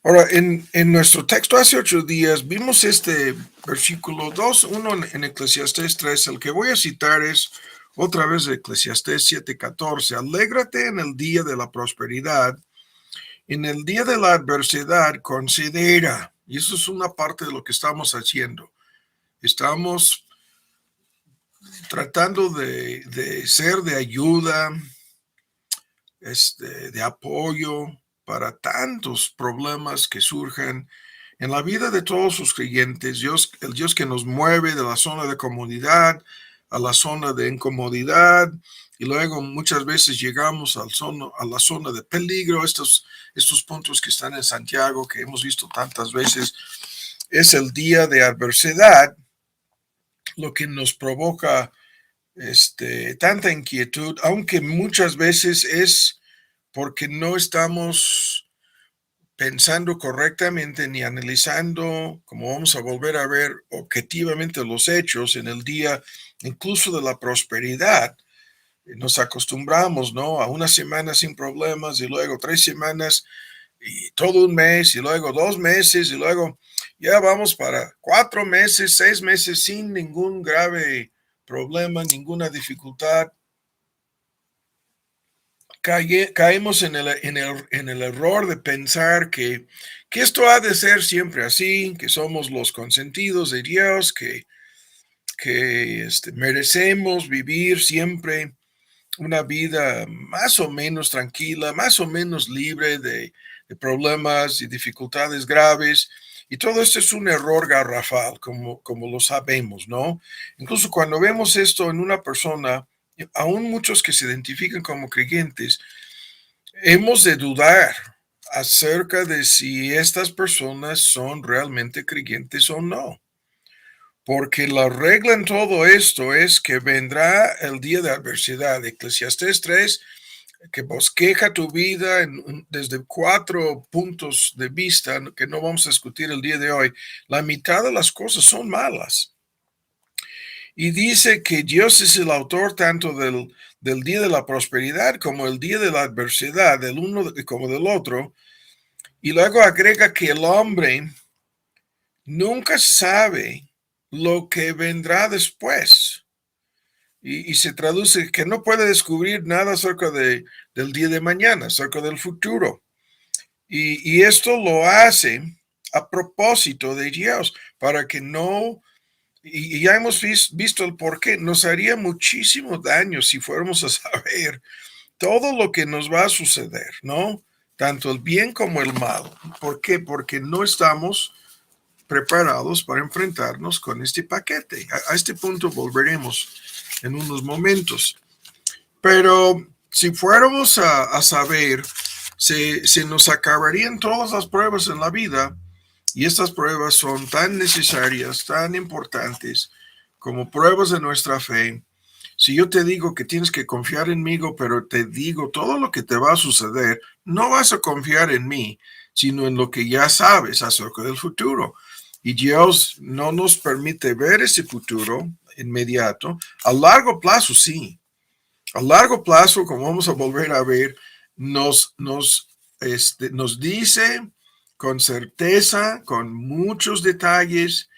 Ahora, en nuestro texto hace 8 días vimos este versículo 2, uno en Eclesiastés 3. El que voy a citar es otra vez de Eclesiastés 7:14. Alégrate en el día de la prosperidad, en el día de la adversidad considera. Y eso es una parte de lo que estamos haciendo. Estamos tratando de ser de ayuda, de apoyo para tantos problemas que surgen en la vida de todos sus creyentes. Dios, el Dios que nos mueve de la zona de comodidad a la zona de incomodidad, y luego muchas veces llegamos a la zona de peligro. Estos puntos que están en Santiago, que hemos visto tantas veces, es el día de adversidad lo que nos provoca tanta inquietud, aunque muchas veces es porque no estamos pensando correctamente ni analizando, como vamos a volver a ver, objetivamente los hechos en el día, incluso de la prosperidad. Nos acostumbramos, ¿no? A una semana sin problemas, y luego 3 semanas y todo un mes, y luego 2 meses, y luego ya vamos para 4 meses, 6 meses sin ningún grave problema, ninguna dificultad. Caemos en el error de pensar que esto ha de ser siempre así, que somos los consentidos de Dios, que merecemos vivir siempre una vida más o menos tranquila, más o menos libre de problemas y dificultades graves. Y todo esto es un error garrafal, como lo sabemos, ¿no? Incluso cuando vemos esto en una persona, aún muchos que se identifican como creyentes, hemos de dudar acerca de si estas personas son realmente creyentes o no. Porque la regla en todo esto es que vendrá el día de adversidad. Eclesiastés 3, que bosqueja tu vida desde 4 puntos de vista que no vamos a discutir el día de hoy. La mitad de las cosas son malas. Y dice que Dios es el autor tanto del día de la prosperidad como el día de la adversidad, del uno como del otro. Y luego agrega que el hombre nunca sabe lo que vendrá después. Y se traduce que no puede descubrir nada acerca del día de mañana, acerca del futuro. Y esto lo hace a propósito de Dios, para que no, y ya hemos visto el por qué. Nos haría muchísimo daño si fuéramos a saber todo lo que nos va a suceder, ¿no? Tanto el bien como el mal. ¿Por qué? Porque no estamos preparados para enfrentarnos con este paquete. A este punto volveremos en unos momentos. Pero si fuéramos a saber, se nos acabarían todas las pruebas en la vida, y estas pruebas son tan necesarias, tan importantes como pruebas de nuestra fe. Si yo te digo que tienes que confiar en mí, pero te digo todo lo que te va a suceder, no vas a confiar en mí, sino en lo que ya sabes acerca del futuro. Y Dios no nos permite ver ese futuro inmediato. A largo plazo, sí. A largo plazo, como vamos a volver a ver, nos dice con certeza, con muchos detalles,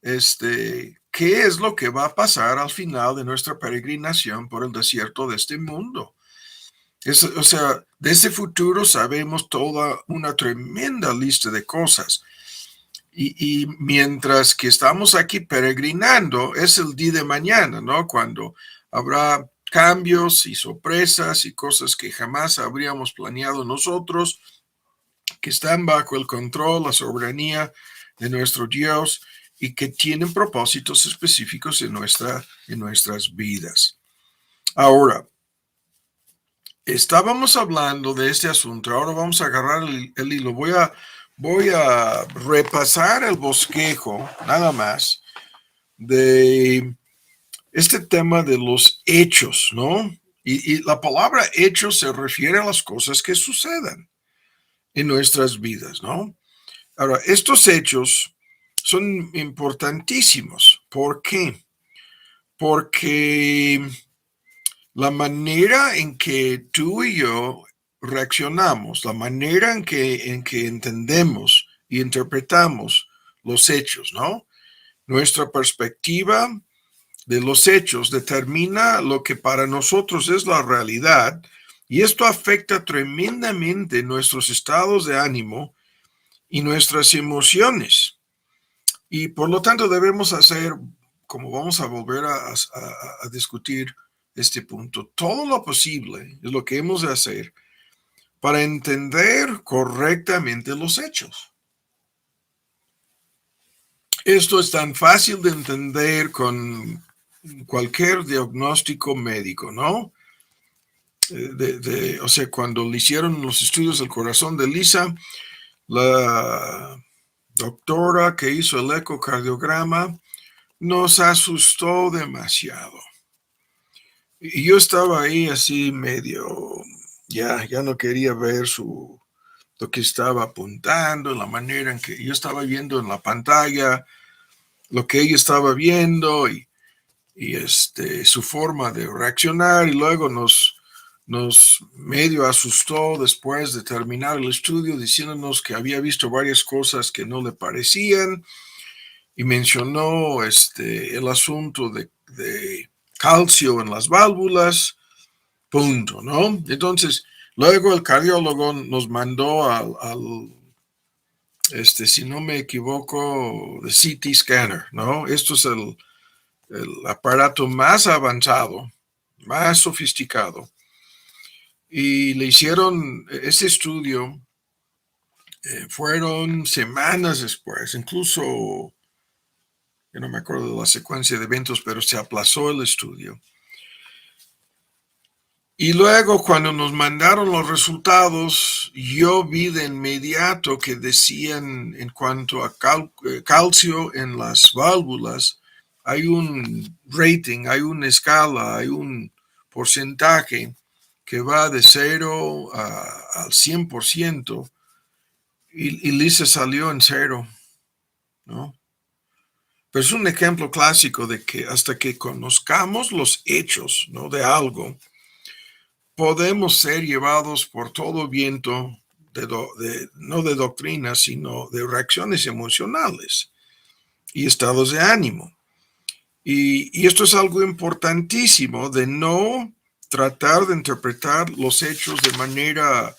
qué es lo que va a pasar al final de nuestra peregrinación por el desierto de este mundo. O sea, de ese futuro sabemos toda una tremenda lista de cosas. Y mientras que estamos aquí peregrinando, es el día de mañana, ¿no? Cuando habrá cambios y sorpresas y cosas que jamás habríamos planeado nosotros, que están bajo el control, la soberanía de nuestro Dios, y que tienen propósitos específicos en nuestras vidas. Ahora, estábamos hablando de este asunto. Ahora vamos a agarrar el hilo. Voy a repasar el bosquejo, nada más, de este tema de los hechos, ¿no? Y la palabra hechos se refiere a las cosas que sucedan en nuestras vidas, ¿no? Ahora, estos hechos son importantísimos. ¿Por qué? Porque la manera en que tú y yo reaccionamos, la manera en que entendemos y interpretamos los hechos, ¿no? Nuestra perspectiva de los hechos determina lo que para nosotros es la realidad y esto afecta tremendamente nuestros estados de ánimo y nuestras emociones. Y por lo tanto debemos hacer, como vamos a volver a discutir este punto, todo lo posible es lo que hemos de hacer para entender correctamente los hechos. Esto es tan fácil de entender con cualquier diagnóstico médico, ¿no? O sea, cuando le hicieron los estudios del corazón de Lisa, la doctora que hizo el ecocardiograma nos asustó demasiado. Y yo estaba ahí así medio, ya no quería ver lo que estaba apuntando, la manera en que yo estaba viendo en la pantalla, lo que ella estaba viendo y su forma de reaccionar y luego nos medio asustó después de terminar el estudio diciéndonos que había visto varias cosas que no le parecían y mencionó el asunto de calcio en las válvulas, punto, ¿no? Entonces, luego el cardiólogo nos mandó si no me equivoco, de CT scanner, ¿no? Esto es el aparato más avanzado, más sofisticado. Y le hicieron ese estudio, fueron semanas después, incluso, yo no me acuerdo de la secuencia de eventos, pero se aplazó el estudio. Y luego cuando nos mandaron los resultados, yo vi de inmediato que decían en cuanto a calcio en las válvulas, hay un rating, hay una escala, hay un porcentaje que va de 0 al 100% y Lisa salió en 0, ¿no? Pero es un ejemplo clásico de que hasta que conozcamos los hechos, ¿no?, de algo, podemos ser llevados por todo viento, no de doctrina, sino de reacciones emocionales y estados de ánimo. Y esto es algo importantísimo de no tratar de interpretar los hechos de manera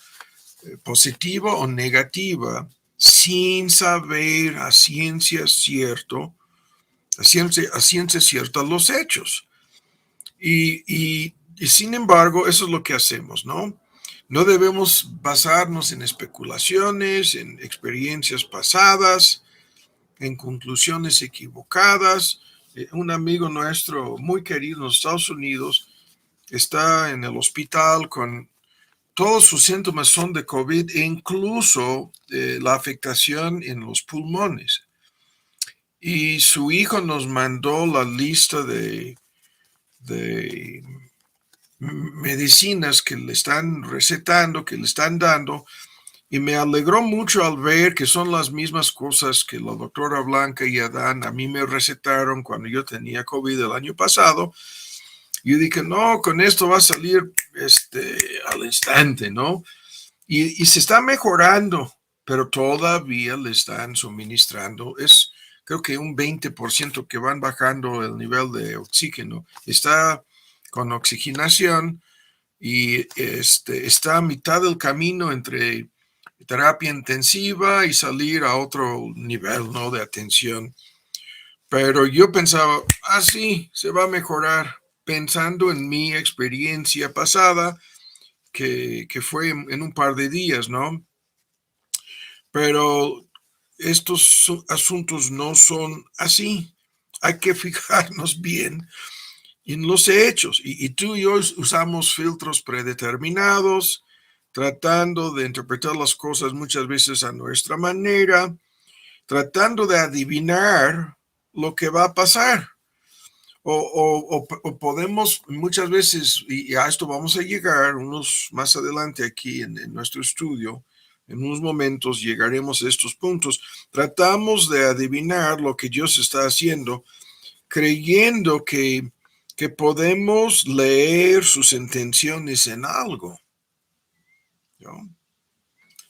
positiva o negativa sin saber a ciencia cierta los hechos. Y sin embargo, eso es lo que hacemos, ¿no? No debemos basarnos en especulaciones, en experiencias pasadas, en conclusiones equivocadas. Un amigo nuestro muy querido en los Estados Unidos está en el hospital con todos sus síntomas son de COVID e incluso la afectación en los pulmones. Y su hijo nos mandó la lista de medicinas que le están recetando, que le están dando, y me alegró mucho al ver que son las mismas cosas que la doctora Blanca y Adán a mí me recetaron cuando yo tenía COVID el año pasado. Yo dije, no, con esto va a salir al instante, ¿no? Y se está mejorando, pero todavía le están suministrando, creo que un 20% que van bajando el nivel de oxígeno. Está con oxigenación y está a mitad del camino entre terapia intensiva y salir a otro nivel, ¿no?, de atención. Pero yo pensaba, sí, se va a mejorar, pensando en mi experiencia pasada, que fue en un par de días, ¿no? Pero estos asuntos no son así. Hay que fijarnos bien en los hechos. Y tú y yo usamos filtros predeterminados, tratando de interpretar las cosas muchas veces a nuestra manera, tratando de adivinar lo que va a pasar. O podemos muchas veces, y a esto vamos a llegar unos más adelante aquí en nuestro estudio, en unos momentos llegaremos a estos puntos, tratamos de adivinar lo que Dios está haciendo, creyendo que podemos leer sus intenciones en algo. ¿no?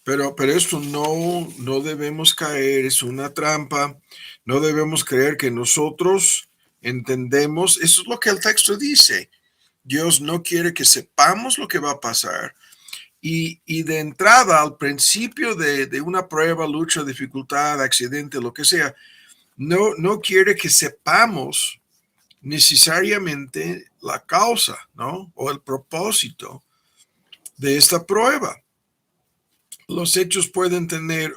Pero esto no debemos caer, es una trampa. No debemos creer que nosotros entendemos. Eso es lo que el texto dice. Dios no quiere que sepamos lo que va a pasar. Y de entrada, al principio de una prueba, lucha, dificultad, accidente, lo que sea, no quiere que sepamos necesariamente la causa, ¿no? O el propósito de esta prueba. Los hechos pueden tener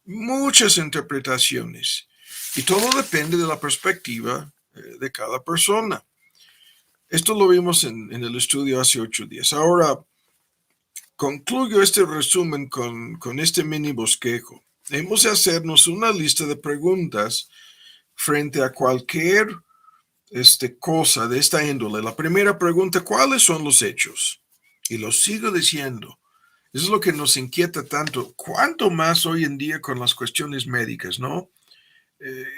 muchas interpretaciones y todo depende de la perspectiva de cada persona. Esto lo vimos en el estudio hace 8 días. Ahora, concluyo este resumen con este mini bosquejo. Hemos de hacernos una lista de preguntas frente a cualquier cosa de esta índole. La primera pregunta, ¿cuáles son los hechos? Y lo sigo diciendo. Eso es lo que nos inquieta tanto. ¿Cuánto más hoy en día con las cuestiones médicas, no?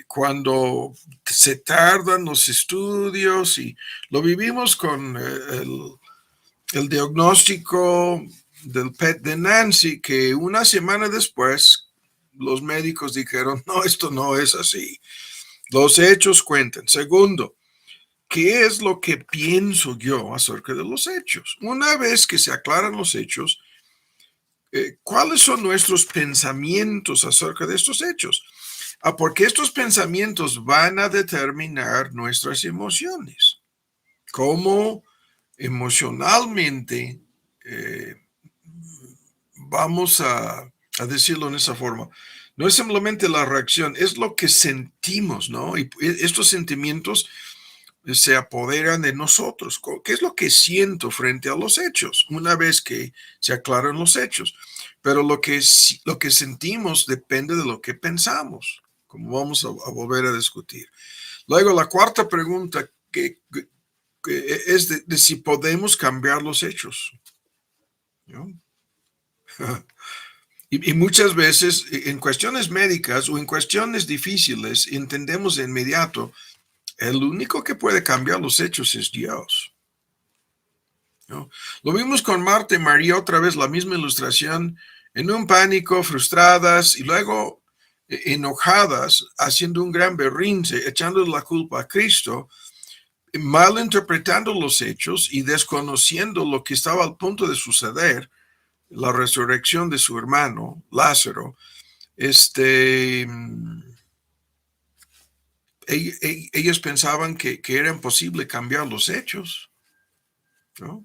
Cuando se tardan los estudios y lo vivimos con el diagnóstico del PET de Nancy, que una semana después los médicos dijeron, no, esto no es así. Los hechos cuentan. Segundo, ¿qué es lo que pienso yo acerca de los hechos? Una vez que se aclaran los hechos, ¿cuáles son nuestros pensamientos acerca de estos hechos? Porque estos pensamientos van a determinar nuestras emociones. Cómo emocionalmente vamos a decirlo en esa forma. No es simplemente la reacción, es lo que sentimos, ¿no? Y estos sentimientos se apoderan de nosotros. ¿Qué es lo que siento frente a los hechos? Una vez que se aclaran los hechos. Pero lo que sentimos depende de lo que pensamos, como vamos a volver a discutir. Luego, la cuarta pregunta que es de si podemos cambiar los hechos, ¿no? Y muchas veces en cuestiones médicas o en cuestiones difíciles entendemos de inmediato, el único que puede cambiar los hechos es Dios, ¿no? Lo vimos con Marta y María, otra vez la misma ilustración, en un pánico, frustradas y luego enojadas, haciendo un gran berrinche, echando la culpa a Cristo, malinterpretando los hechos y desconociendo lo que estaba al punto de suceder, la resurrección de su hermano Lázaro. Ellos pensaban que era imposible cambiar los hechos, ¿no?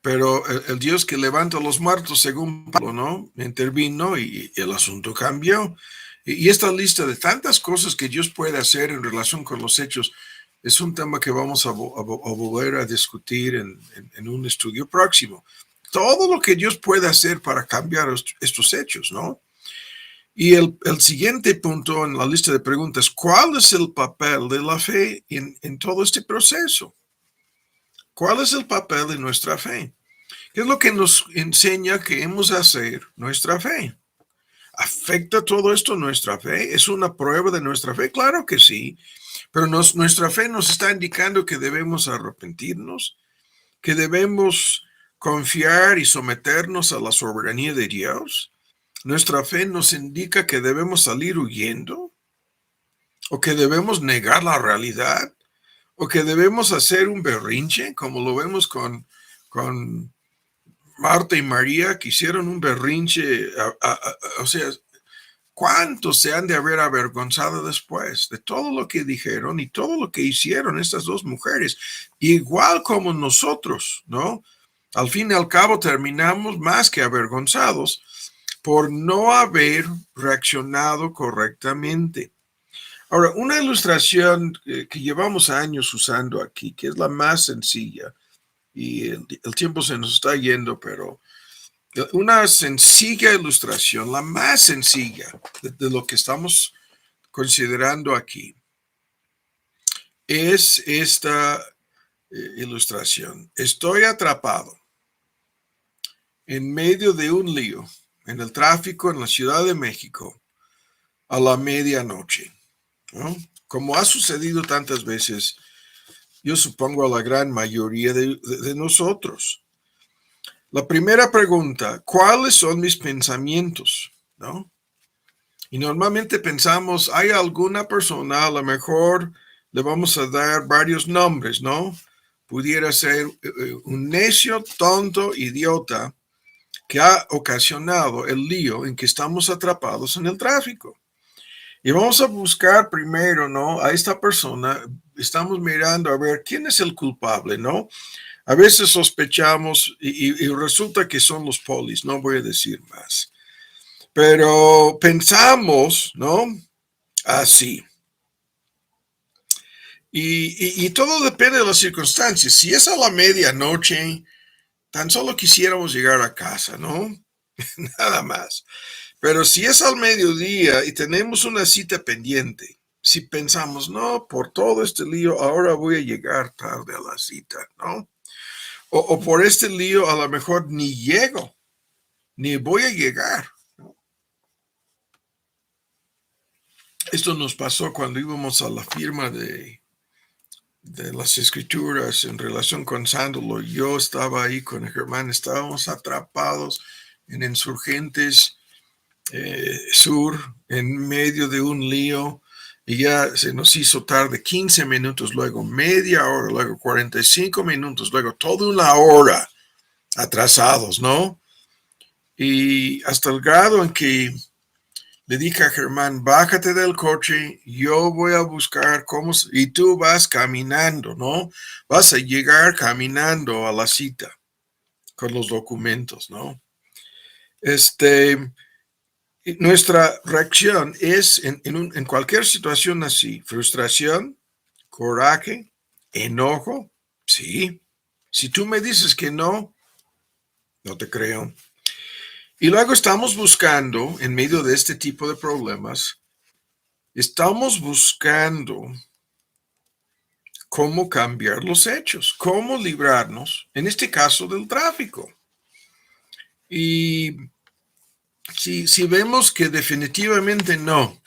Pero el Dios que levanta a los muertos, según Pablo, ¿no? Intervino y el asunto cambió. Y esta lista de tantas cosas que Dios puede hacer en relación con los hechos es un tema que vamos a volver a discutir en un estudio próximo. Todo lo que Dios puede hacer para cambiar estos hechos, ¿no? Y el siguiente punto en la lista de preguntas, ¿cuál es el papel de la fe en todo este proceso? ¿Cuál es el papel de nuestra fe? ¿Qué es lo que nos enseña que hemos de hacer nuestra fe? ¿Afecta todo esto nuestra fe? ¿Es una prueba de nuestra fe? Claro que sí, pero nuestra fe nos está indicando que debemos arrepentirnos, que debemos confiar y someternos a la soberanía de Dios. Nuestra fe nos indica que debemos salir huyendo, o que debemos negar la realidad, o que debemos hacer un berrinche, como lo vemos con Marta y María, que hicieron un berrinche. O sea, ¿cuántos se han de haber avergonzado después de todo lo que dijeron y todo lo que hicieron estas dos mujeres? Igual como nosotros, ¿no? Al fin y al cabo terminamos más que avergonzados por no haber reaccionado correctamente. Ahora, una ilustración que llevamos años usando aquí, que es la más sencilla, y el tiempo se nos está yendo, pero una sencilla ilustración, la más sencilla de lo que estamos considerando aquí, es esta ilustración. Estoy atrapado en medio de un lío, en el tráfico en la Ciudad de México, a la medianoche, ¿no? Como ha sucedido tantas veces, yo supongo a la gran mayoría de nosotros. La primera pregunta, ¿cuáles son mis pensamientos? ¿No? Y normalmente pensamos, hay alguna persona, a lo mejor le vamos a dar varios nombres, ¿no? Pudiera ser un necio, tonto, idiota, que ha ocasionado el lío en que estamos atrapados en el tráfico. Y vamos a buscar primero, ¿no? A esta persona, estamos mirando a ver quién es el culpable, ¿no? A veces sospechamos y resulta que son los polis, no voy a decir más. Pero pensamos, ¿no? Así. Y todo depende de las circunstancias. Si es a la medianoche, tan solo quisiéramos llegar a casa, ¿no? Nada más. Pero si es al mediodía y tenemos una cita pendiente, si pensamos, no, por todo este lío, ahora voy a llegar tarde a la cita, ¿no? O por este lío, a lo mejor ni llego, ni voy a llegar. Esto nos pasó cuando íbamos a la firma de las escrituras en relación con Sándalo. Yo estaba ahí con Germán, estábamos atrapados en Insurgentes Sur, en medio de un lío, y ya se nos hizo tarde, 15 minutos, luego media hora, luego 45 minutos, luego toda una hora atrasados, ¿no? Y hasta el grado en que le dije a Germán, bájate del coche, yo voy a buscar cómo, y tú vas caminando, ¿no? Vas a llegar caminando a la cita con los documentos, ¿no? Nuestra reacción es en cualquier situación así, frustración, coraje, enojo, sí. Si tú me dices que no, no te creo. Y luego estamos buscando, en medio de este tipo de problemas, estamos buscando cómo cambiar los hechos, cómo librarnos, en este caso, del tráfico. Y si vemos que definitivamente no,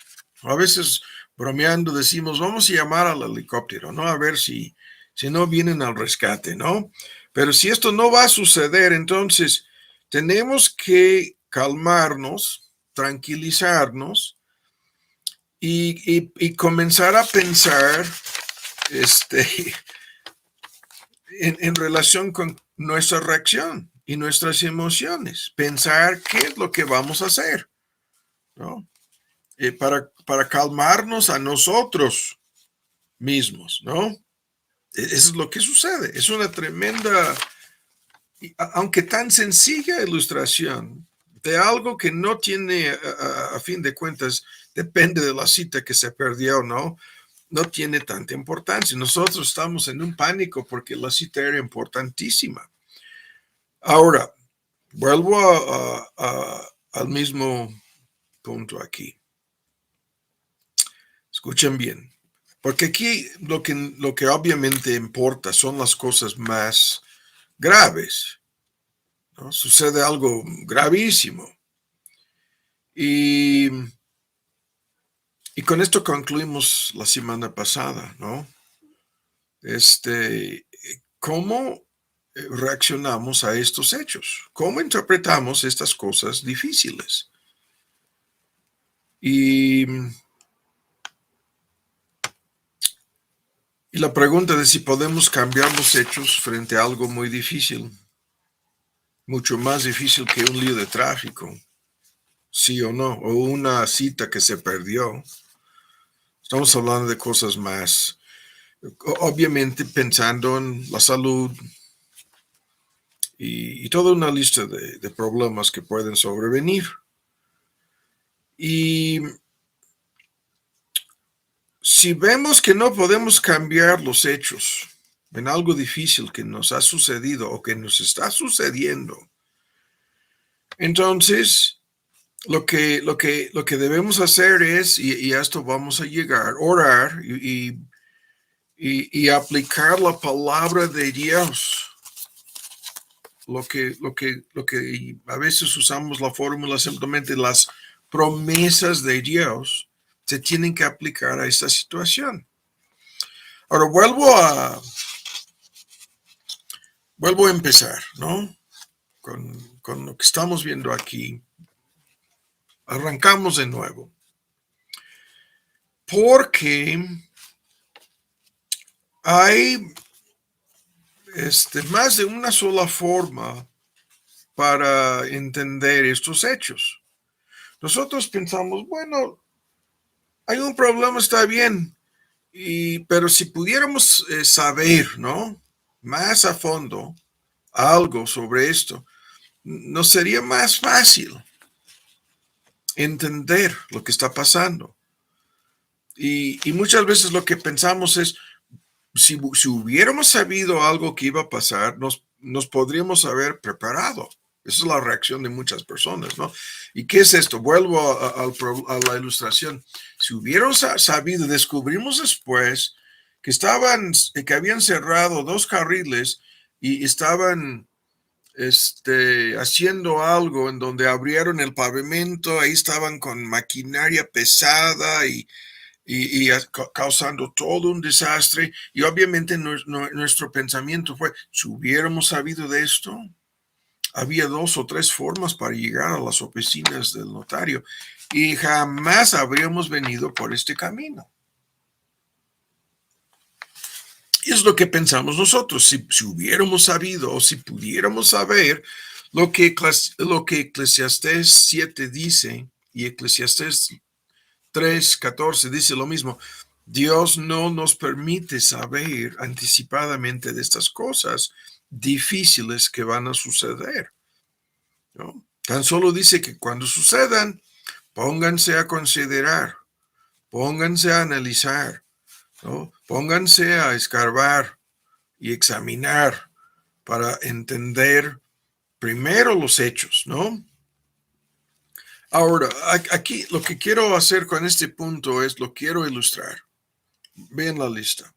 a veces bromeando decimos, vamos a llamar al helicóptero, ¿no? A ver si no vienen al rescate, ¿no? Pero si esto no va a suceder, entonces tenemos que calmarnos, tranquilizarnos y comenzar a pensar en relación con nuestra reacción y nuestras emociones. Pensar qué es lo que vamos a hacer, ¿no? Para calmarnos a nosotros mismos, ¿no? Eso es lo que sucede. Es una tremenda, aunque tan sencilla ilustración de algo que no tiene, a fin de cuentas, depende de la cita que se perdió, ¿no? No tiene tanta importancia. Nosotros estamos en un pánico porque la cita era importantísima. Ahora, vuelvo al mismo punto aquí. Escuchen bien, porque aquí lo que obviamente importa son las cosas más graves, ¿no? Sucede algo gravísimo. Y, y con esto concluimos la semana pasada, ¿no? ¿Cómo reaccionamos a estos hechos? ¿Cómo interpretamos estas cosas difíciles? Y la pregunta de si podemos cambiar los hechos frente a algo muy difícil, mucho más difícil que un lío de tráfico, sí o no, o una cita que se perdió. Estamos hablando de cosas más, obviamente pensando en la salud y toda una lista de problemas que pueden sobrevenir. Y si vemos que no podemos cambiar los hechos en algo difícil que nos ha sucedido o que nos está sucediendo, entonces lo que debemos hacer es, y a esto vamos a llegar, orar y aplicar la palabra de Dios. Lo que a veces usamos la fórmula simplemente las promesas de Dios se tienen que aplicar a esta situación. Ahora vuelvo a empezar, ¿no? con lo que estamos viendo aquí. Arrancamos de nuevo. Porque hay más de una sola forma para entender estos hechos. Nosotros pensamos, bueno, hay un problema, está bien, pero si pudiéramos saber, ¿no? Más a fondo algo sobre esto, nos sería más fácil entender lo que está pasando. Y muchas veces lo que pensamos es, si hubiéramos sabido algo que iba a pasar, nos podríamos haber preparado. Esa es la reacción de muchas personas, ¿no? ¿Y qué es esto? Vuelvo a la ilustración. Si hubiéramos sabido, descubrimos después que habían cerrado dos carriles y estaban haciendo algo en donde abrieron el pavimento, ahí estaban con maquinaria pesada y causando todo un desastre. Y obviamente nuestro pensamiento fue, si hubiéramos sabido de esto, había 2 o 3 formas para llegar a las oficinas del notario y jamás habríamos venido por este camino. Y es lo que pensamos nosotros. Si hubiéramos sabido o si pudiéramos saber lo que Eclesiastés 7 dice, y Eclesiastés 3:14 dice lo mismo. Dios no nos permite saber anticipadamente de estas cosas difíciles que van a suceder, ¿no? Tan solo dice que cuando sucedan, pónganse a considerar, pónganse a analizar, ¿no? Pónganse a escarbar y examinar para entender primero los hechos, ¿no? Ahora, aquí lo que quiero hacer con este punto es, lo quiero ilustrar. Vean la lista.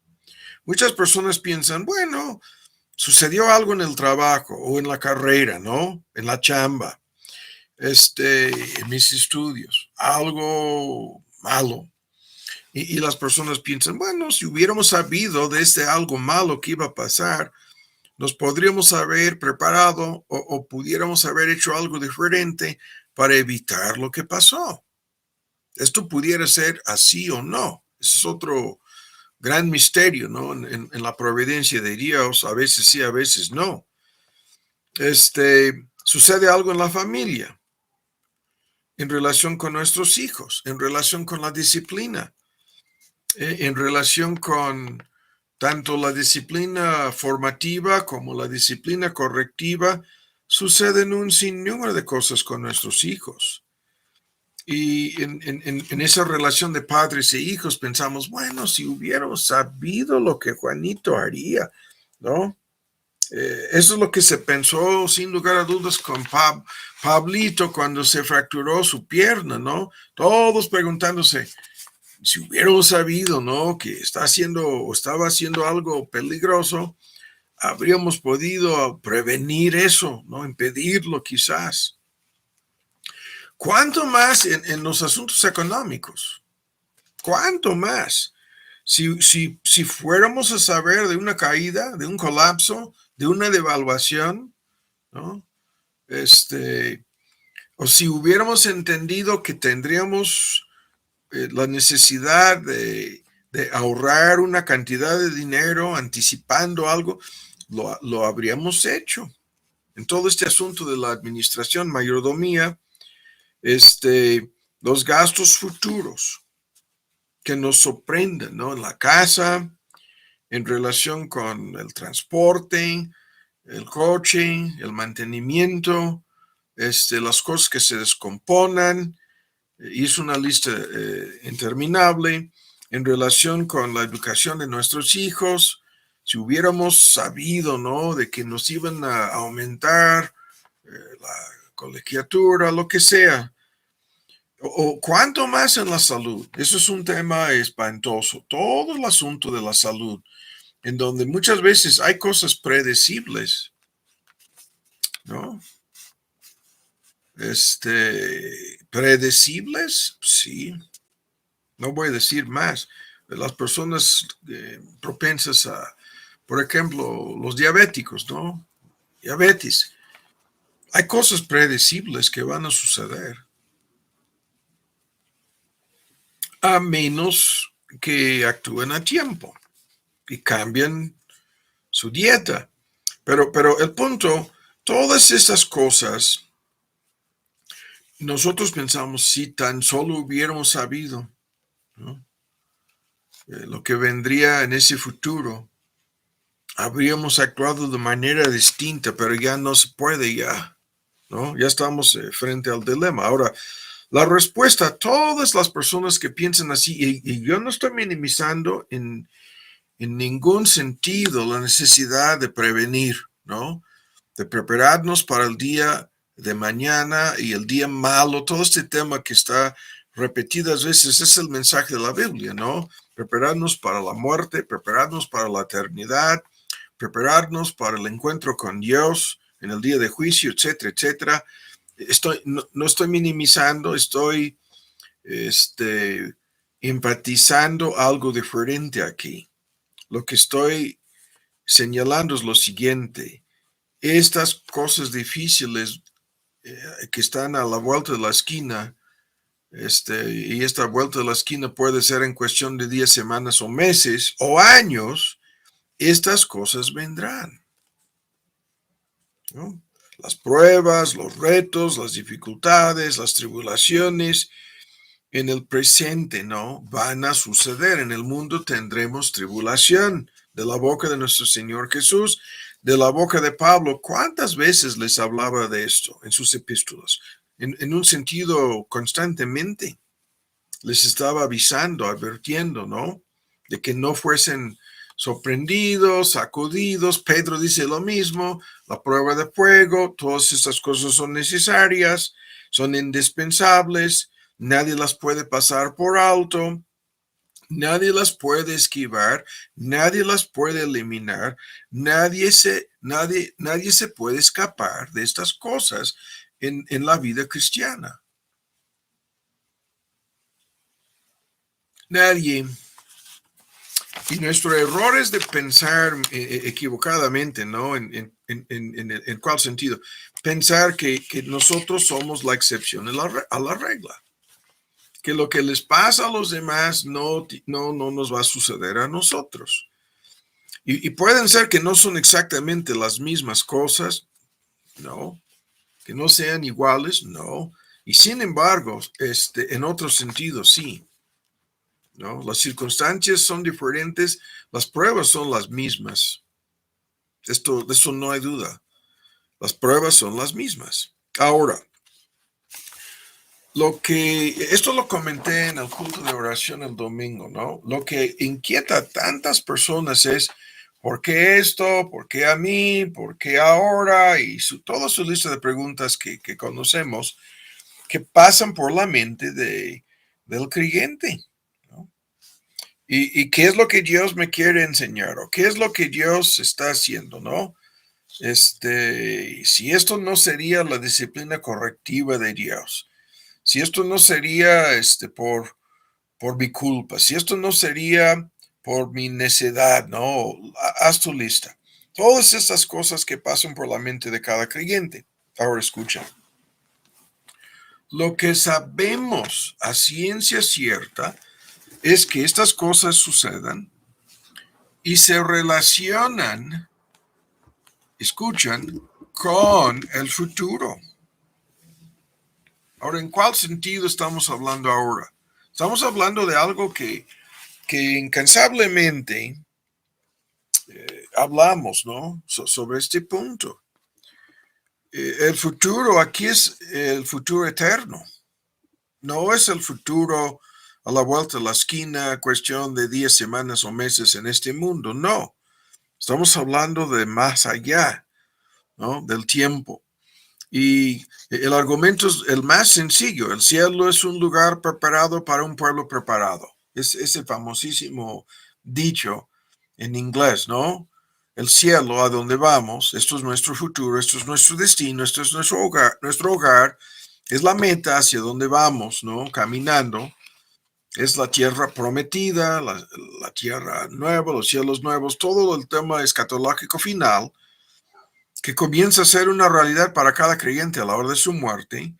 Muchas personas piensan, bueno, sucedió algo en el trabajo o en la carrera, ¿no? En la chamba, en mis estudios, algo malo. Y las personas piensan, bueno, si hubiéramos sabido de algo malo que iba a pasar, nos podríamos haber preparado o pudiéramos haber hecho algo diferente para evitar lo que pasó. Esto pudiera ser así o no. Ese es otro gran misterio, ¿no? En la providencia de Dios, a veces sí, a veces no. Sucede algo en la familia, en relación con nuestros hijos, en relación con la disciplina, en relación con tanto la disciplina formativa como la disciplina correctiva. Suceden un sinnúmero de cosas con nuestros hijos. Y en esa relación de padres e hijos pensamos, bueno, si hubiéramos sabido lo que Juanito haría, ¿no? Eso es lo que se pensó sin lugar a dudas con Pablito cuando se fracturó su pierna, ¿no? Todos preguntándose, si hubiéramos sabido, ¿no? Que estaba haciendo algo peligroso, habríamos podido prevenir eso, ¿no? Impedirlo quizás. ¿Cuánto más en los asuntos económicos? ¿Cuánto más? Si fuéramos a saber de una caída, de un colapso, de una devaluación, ¿no? O si hubiéramos entendido que tendríamos la necesidad de ahorrar una cantidad de dinero anticipando algo, lo habríamos hecho. En todo este asunto de la administración, mayordomía, los gastos futuros que nos sorprenden, ¿no? En la casa, en relación con el transporte, el coche, el mantenimiento, las cosas que se descomponan. Hizo una lista interminable en relación con la educación de nuestros hijos. Si hubiéramos sabido, ¿no? De que nos iban a aumentar la colegiatura, lo que sea. O cuánto más en la salud. Eso es un tema espantoso. Todo el asunto de la salud, en donde muchas veces hay cosas predecibles, ¿no? Predecibles, sí. No voy a decir más. Las personas propensas a, por ejemplo, los diabéticos, ¿no? Diabetes. Hay cosas predecibles que van a suceder, a menos que actúen a tiempo y cambien su dieta. Pero el punto, todas estas cosas, nosotros pensamos, si tan solo hubiéramos sabido, ¿no? Lo que vendría en ese futuro, habríamos actuado de manera distinta, pero ya no se puede ya, ¿no? Ya estamos frente al dilema. Ahora, la respuesta a todas las personas que piensan así, y yo no estoy minimizando en ningún sentido la necesidad de prevenir, ¿no? De prepararnos para el día de mañana y el día malo, todo este tema que está repetidas veces es el mensaje de la Biblia, ¿no? Prepararnos para la muerte, prepararnos para la eternidad, prepararnos para el encuentro con Dios en el día de juicio, etcétera, etcétera. No estoy minimizando, estoy empatizando algo diferente aquí. Lo que estoy señalando es lo siguiente. Estas cosas difíciles que están a la vuelta de la esquina, y esta vuelta de la esquina puede ser en cuestión de días, semanas o meses o años, estas cosas vendrán, ¿no? Las pruebas, los retos, las dificultades, las tribulaciones en el presente, ¿no? Van a suceder. En el mundo tendremos tribulación de la boca de nuestro Señor Jesús, de la boca de Pablo. ¿Cuántas veces les hablaba de esto en sus epístolas? En un sentido constantemente. Les estaba avisando, advirtiendo, ¿no? De que no fuesen sorprendidos, sacudidos. Pedro dice lo mismo, la prueba de fuego, todas estas cosas son necesarias, son indispensables, nadie las puede pasar por alto, nadie las puede esquivar, nadie las puede eliminar, nadie se puede escapar de estas cosas en la vida cristiana. Nadie. Y nuestro error es de pensar equivocadamente, ¿no? ¿En cuál sentido? Pensar que nosotros somos la excepción a la regla. Que lo que les pasa a los demás no nos va a suceder a nosotros. Y pueden ser que no son exactamente las mismas cosas, ¿no? Que no sean iguales, no. Y sin embargo, en otro sentido, sí. ¿No? Las circunstancias son diferentes, las pruebas son las mismas. De eso no hay duda. Las pruebas son las mismas. Ahora, esto lo comenté en el culto de oración el domingo, ¿no? Lo que inquieta a tantas personas es, ¿por qué esto? ¿Por qué a mí? ¿Por qué ahora? Y toda su lista de preguntas que conocemos, que pasan por la mente del creyente. ¿Y qué es lo que Dios me quiere enseñar? ¿O qué es lo que Dios está haciendo, no? Si esto no sería la disciplina correctiva de Dios, si esto no sería por mi culpa, si esto no sería por mi necedad, no, haz tu lista. Todas estas cosas que pasan por la mente de cada creyente. Ahora escucha. Lo que sabemos a ciencia cierta es que estas cosas sucedan y se relacionan, escuchan, con el futuro. Ahora, ¿en cuál sentido estamos hablando ahora? Estamos hablando de algo que incansablemente hablamos, ¿no? Sobre este punto. El futuro aquí es el futuro eterno. No es el futuro a la vuelta de la esquina, cuestión de días, semanas o meses en este mundo. No. Estamos hablando de más allá, ¿no? Del tiempo. Y el argumento es el más sencillo. El cielo es un lugar preparado para un pueblo preparado. Es ese famosísimo dicho en inglés, ¿no? El cielo a donde vamos, esto es nuestro futuro, esto es nuestro destino, esto es nuestro hogar, es la meta hacia donde vamos, ¿no? Caminando. Es la tierra prometida, la tierra nueva, los cielos nuevos, todo el tema escatológico final. que comienza a ser una realidad para cada creyente a la hora de su muerte,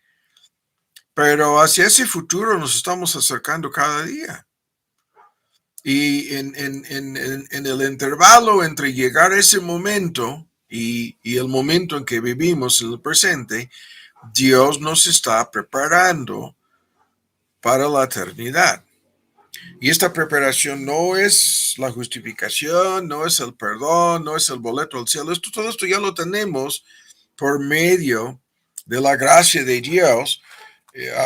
pero hacia ese futuro nos estamos acercando cada día. Y en el intervalo entre llegar a ese momento y el momento en que vivimos en el presente, Dios nos está preparando para la eternidad. Y esta preparación no es la justificación, no es el perdón, no es el boleto al cielo. Todo esto ya lo tenemos por medio de la gracia de Dios.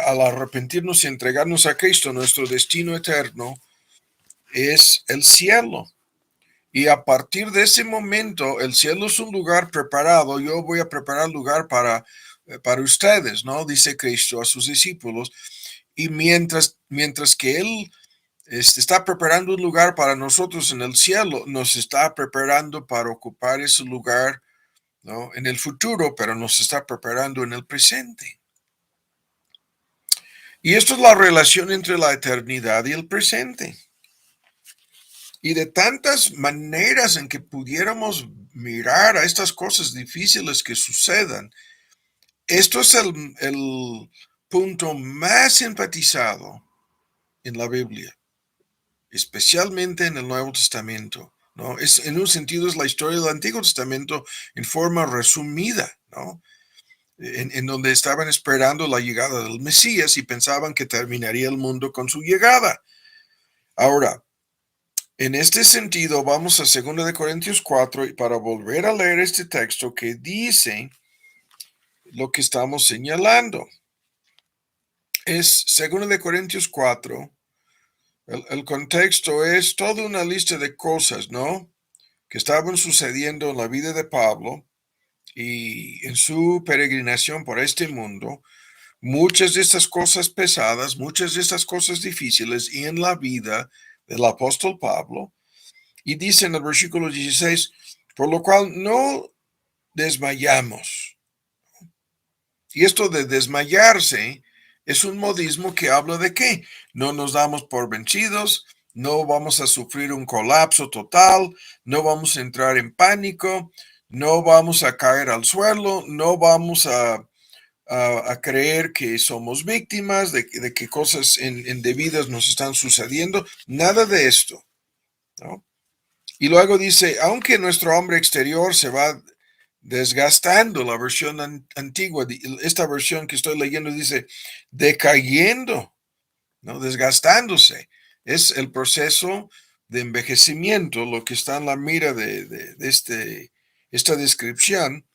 Al arrepentirnos y entregarnos a Cristo, nuestro destino eterno es el cielo. Y a partir de ese momento, el cielo es un lugar preparado. Yo voy a preparar lugar para ustedes, ¿no? Dice Cristo a sus discípulos. Y mientras que Él está preparando un lugar para nosotros en el cielo, nos está preparando para ocupar ese lugar, ¿no? En el futuro, pero nos está preparando en el presente. Y esto es la relación entre la eternidad y el presente. Y de tantas maneras en que pudiéramos mirar a estas cosas difíciles que sucedan, esto es el punto más enfatizado en la Biblia, especialmente en el Nuevo Testamento, ¿no? En un sentido es la historia del Antiguo Testamento en forma resumida, ¿no? En donde estaban esperando la llegada del Mesías y pensaban que terminaría el mundo con su llegada. Ahora, en este sentido, vamos a 2 Corintios 4 y para volver a leer este texto que dice lo que estamos señalando. Es 2 Corintios 4. El contexto es toda una lista de cosas, ¿no? Que estaban sucediendo en la vida de Pablo y en su peregrinación por este mundo. Muchas de estas cosas pesadas, muchas de estas cosas difíciles y en la vida del apóstol Pablo. Y dice en el versículo 16, por lo cual no desmayamos. Y esto de desmayarse es un modismo que habla de que no nos damos por vencidos, no vamos a sufrir un colapso total, no vamos a entrar en pánico, no vamos a caer al suelo, no vamos a creer que somos víctimas, de que cosas indebidas nos están sucediendo, nada de esto, ¿no? Y luego dice, aunque nuestro hombre exterior se va desgastando, la versión antigua, esta versión que estoy leyendo dice decayendo, ¿no? Desgastándose. Es el proceso de envejecimiento, lo que está en la mira de esta descripción.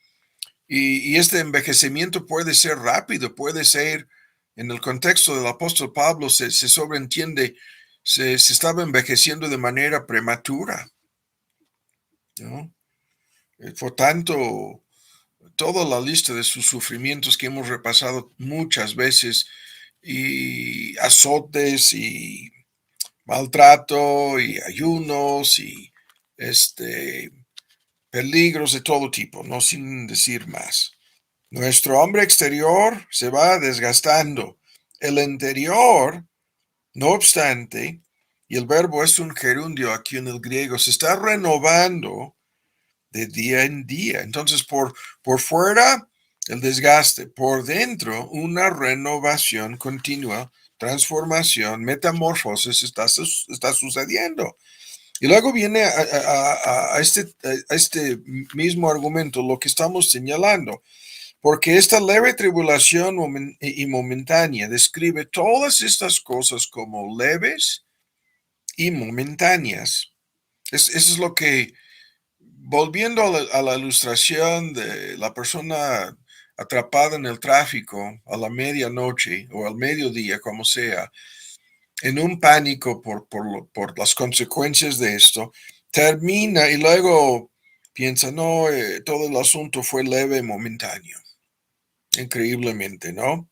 Y este envejecimiento puede ser rápido, puede ser, en el contexto del apóstol Pablo, se sobreentiende, se estaba envejeciendo de manera prematura, ¿no? Por tanto, toda la lista de sus sufrimientos que hemos repasado muchas veces, y azotes y maltrato y ayunos y peligros de todo tipo, no sin decir más. Nuestro hombre exterior se va desgastando. El interior, no obstante, y el verbo es un gerundio aquí en el griego, se está renovando de día en día. Entonces, por fuera, el desgaste, por dentro, una renovación continua, transformación, metamorfosis está sucediendo. Y luego viene a este mismo argumento lo que estamos señalando, porque esta leve tribulación y momentánea describe todas estas cosas como leves y momentáneas. Eso es lo que, volviendo a la ilustración de la persona atrapada en el tráfico a la medianoche o al mediodía, como sea, en un pánico por las consecuencias de esto, termina y luego piensa, no, todo el asunto fue leve y momentáneo, increíblemente, ¿no?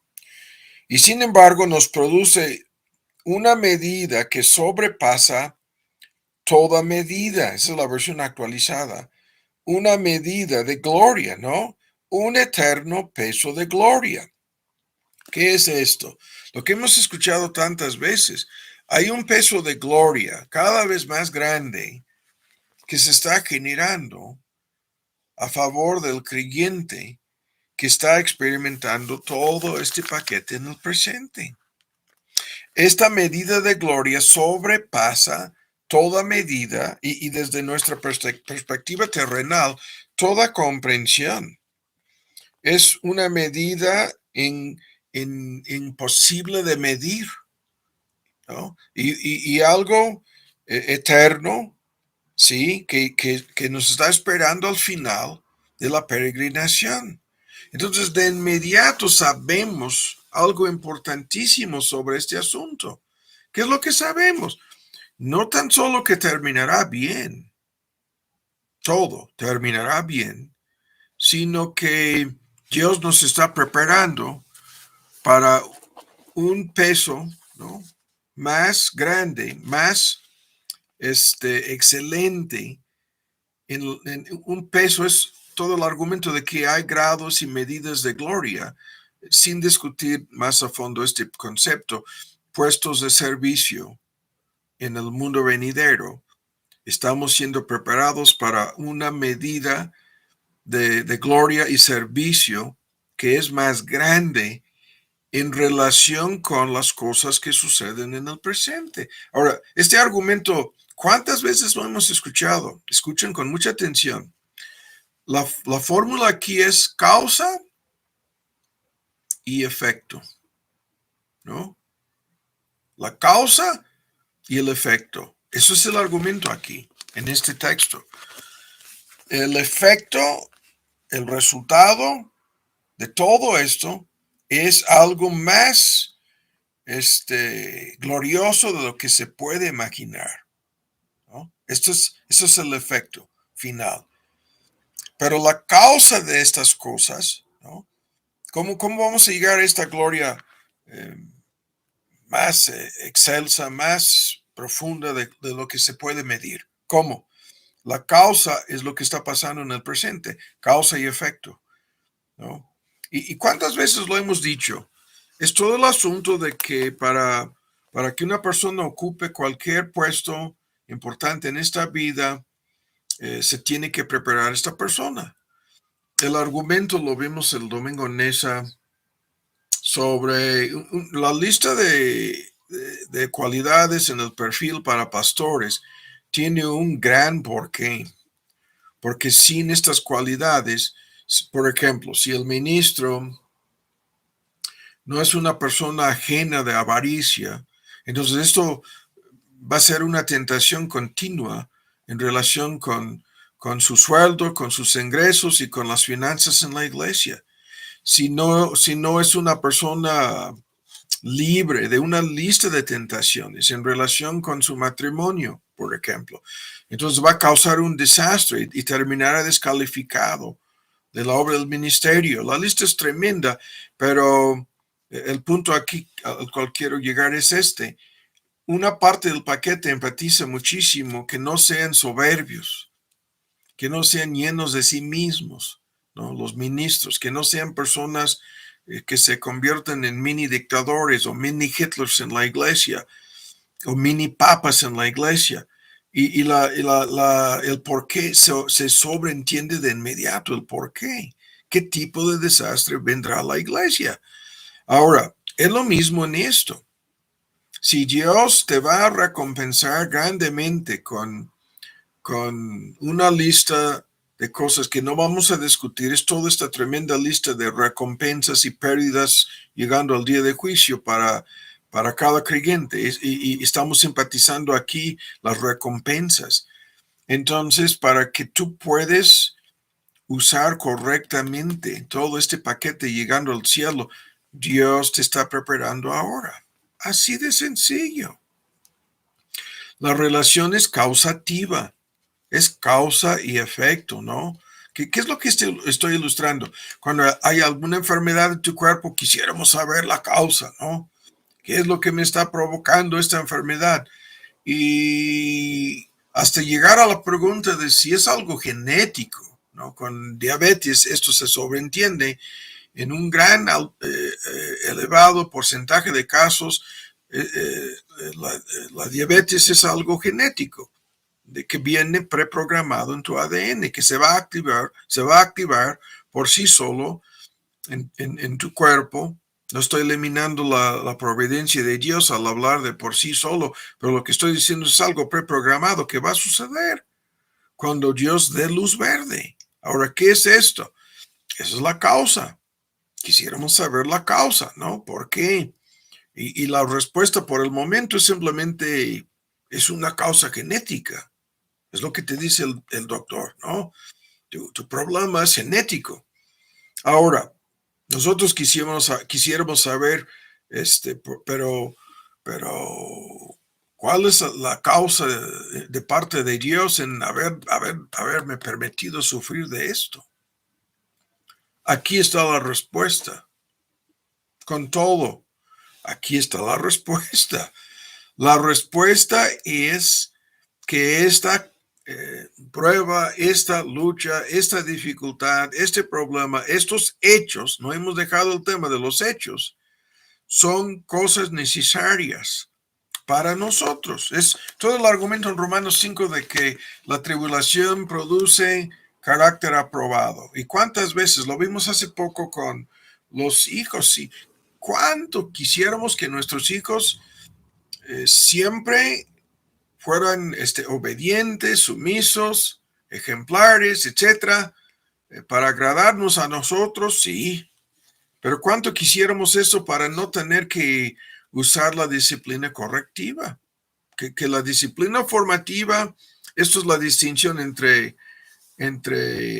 Y sin embargo nos produce una medida que sobrepasa toda medida. Esa es la versión actualizada. Una medida de gloria, ¿no? Un eterno peso de gloria. ¿Qué es esto? Lo que hemos escuchado tantas veces. Hay un peso de gloria cada vez más grande que se está generando a favor del creyente que está experimentando todo este paquete en el presente. Esta medida de gloria sobrepasa toda medida y desde nuestra perspectiva terrenal, toda comprensión. Es una medida imposible de medir, ¿no? Y algo eterno, ¿sí? Que nos está esperando al final de la peregrinación. Entonces, de inmediato sabemos algo importantísimo sobre este asunto. ¿Qué es lo que sabemos? No tan solo que terminará bien, todo terminará bien, sino que Dios nos está preparando para un peso, ¿no?, más grande, más excelente. En un peso es todo el argumento de que hay grados y medidas de gloria, sin discutir más a fondo este concepto. Puestos de servicio en el mundo venidero, estamos siendo preparados para una medida de gloria y servicio que es más grande en relación con las cosas que suceden en el presente. Ahora, este argumento, ¿cuántas veces lo hemos escuchado? Escuchen con mucha atención. La fórmula aquí es causa y efecto, ¿no? La causa y el efecto. Eso es el argumento aquí, en este texto. El efecto, el resultado de todo esto es algo más glorioso de lo que se puede imaginar, ¿no? Eso es el efecto final. Pero la causa de estas cosas, ¿no? ¿Cómo vamos a llegar a esta gloria más excelsa, más profunda de lo que se puede medir? ¿Cómo? La causa es lo que está pasando en el presente, causa y efecto, ¿no? ¿Y cuántas veces lo hemos dicho? Es todo el asunto de que para que una persona ocupe cualquier puesto importante en esta vida, se tiene que preparar esta persona. El argumento lo vimos el domingo en esa sobre la lista de cualidades en el perfil para pastores. Tiene un gran porqué, porque sin estas cualidades, por ejemplo, si el ministro no es una persona ajena de avaricia, entonces esto va a ser una tentación continua en relación con su sueldo, con sus ingresos y con las finanzas en la iglesia. Si no es una persona libre de una lista de tentaciones en relación con su matrimonio, por ejemplo, entonces va a causar un desastre y terminará descalificado de la obra del ministerio. La lista es tremenda, pero el punto aquí al cual quiero llegar es este. Una parte del paquete enfatiza muchísimo que no sean soberbios, que no sean llenos de sí mismos, ¿no? Los ministros, que no sean personas que se convierten en mini dictadores o mini Hitlers en la iglesia o mini papas en la iglesia. Y el por qué se sobreentiende de inmediato el por qué. ¿Qué tipo de desastre vendrá a la iglesia? Ahora, es lo mismo en esto. Si Dios te va a recompensar grandemente con una lista de cosas que no vamos a discutir, es toda esta tremenda lista de recompensas y pérdidas llegando al día de juicio para cada creyente, y estamos simpatizando aquí las recompensas. Entonces, para que tú puedas usar correctamente todo este paquete llegando al cielo, Dios te está preparando ahora. Así de sencillo. La relación es causativa, es causa y efecto, ¿no? ¿Qué es lo que estoy ilustrando? Cuando hay alguna enfermedad en tu cuerpo, quisiéramos saber la causa, ¿no? ¿Qué es lo que me está provocando esta enfermedad? Y hasta llegar a la pregunta de si es algo genético, ¿no? Con diabetes esto se sobreentiende en un gran elevado porcentaje de casos. La diabetes es algo genético, de que viene preprogramado en tu ADN, que se va a activar por sí solo en tu cuerpo. No estoy eliminando la providencia de Dios al hablar de por sí solo, pero lo que estoy diciendo es algo preprogramado que va a suceder cuando Dios dé luz verde. Ahora, ¿qué es esto? Esa es la causa. Quisiéramos saber la causa, ¿no? ¿Por qué? Y la respuesta por el momento es simplemente, es una causa genética. Es lo que te dice el doctor, ¿no? Tu problema es genético. Ahora, nosotros quisiéramos saber, pero, ¿cuál es la causa de parte de Dios en haberme permitido sufrir de esto? Aquí está la respuesta. Con todo, aquí está la respuesta. La respuesta es que esta prueba, esta lucha, esta dificultad, este problema, estos hechos, no hemos dejado el tema de los hechos, son cosas necesarias para nosotros. Es todo el argumento en Romanos 5 de que la tribulación produce carácter aprobado. ¿Y cuántas veces? Lo vimos hace poco con los hijos. ¿Y cuánto quisiéramos que nuestros hijos siempre fueran obedientes, sumisos, ejemplares, etcétera, para agradarnos a nosotros? Sí, pero cuánto quisiéramos eso para no tener que usar la disciplina correctiva, que la disciplina formativa, esto es la distinción entre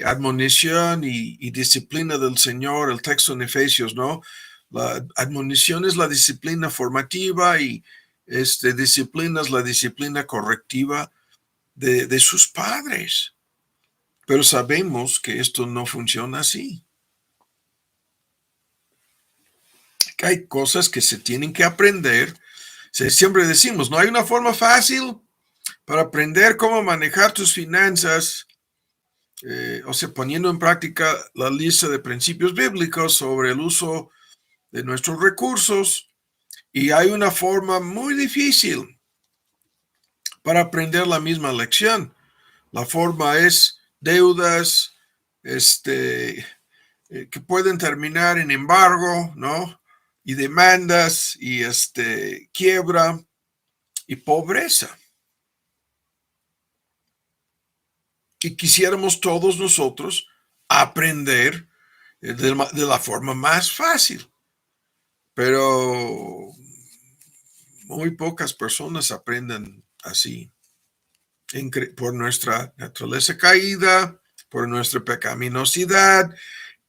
admonición y disciplina del Señor, el texto en Efesios, ¿no? La admonición es la disciplina formativa y disciplina es la disciplina correctiva de sus padres. Pero sabemos que esto no funciona así. Que hay cosas que se tienen que aprender. Siempre decimos, no hay una forma fácil para aprender cómo manejar tus finanzas, poniendo en práctica la lista de principios bíblicos sobre el uso de nuestros recursos. Y hay una forma muy difícil para aprender la misma lección. La forma es deudas, que pueden terminar en embargo, ¿no? Y demandas y quiebra y pobreza. Y quisiéramos todos nosotros aprender de la forma más fácil. Pero muy pocas personas aprenden así. Por nuestra naturaleza caída, por nuestra pecaminosidad,